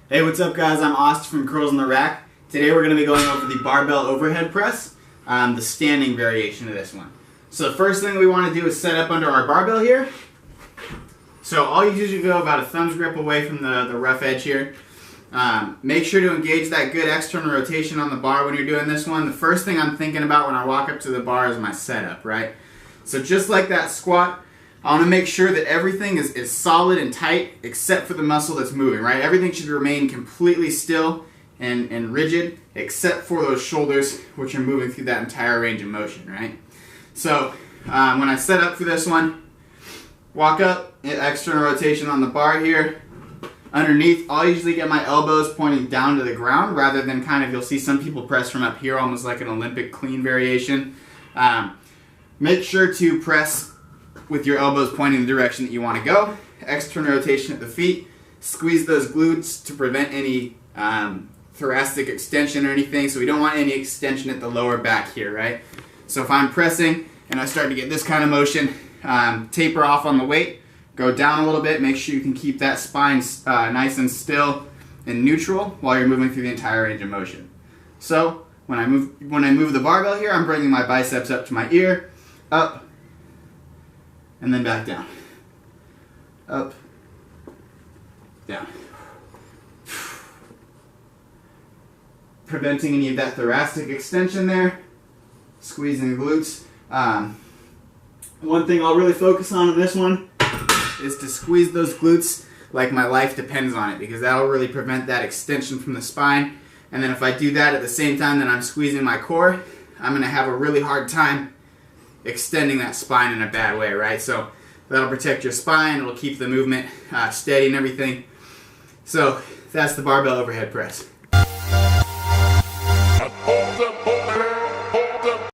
Hey, what's up guys? I'm Austin from Curls on the Rack. Today we're going to be going over the barbell overhead press, the standing variation of this one. So the first thing we want to do is set up under our barbell here. So all you usually go about a thumb's grip away from the rough edge here. Make sure to engage that good external rotation on the bar when you're doing this one. The first thing I'm thinking about when I walk up to the bar is my setup, right? So just like that squat, I want to make sure that everything is solid and tight except for the muscle that's moving, right? Everything should remain completely still and rigid except for those shoulders, which are moving through that entire range of motion, right? So when I set up for this one, walk up, external rotation on the bar here. Underneath, I'll usually get my elbows pointing down to the ground rather than kind of, you'll see some people press from up here, almost like an Olympic clean variation. Make sure to press with your elbows pointing the direction that you want to go. External rotation at the feet. Squeeze those glutes to prevent any thoracic extension or anything. So we don't want any extension at the lower back here, right? So if I'm pressing and I start to get this kind of motion, taper off on the weight, go down a little bit, make sure you can keep that spine nice and still and neutral while you're moving through the entire range of motion. So when I move the barbell here, I'm bringing my biceps up to my ear, up, and then back down. Up, down. Preventing any of that thoracic extension there. Squeezing the glutes. One thing I'll really focus on in this one is to squeeze those glutes like my life depends on it, because that'll really prevent that extension from the spine. And then if I do that at the same time that I'm squeezing my core, I'm going to have a really hard time extending that spine in a bad way, right? So that'll protect your spine, it'll keep the movement steady and everything. So that's the barbell overhead press.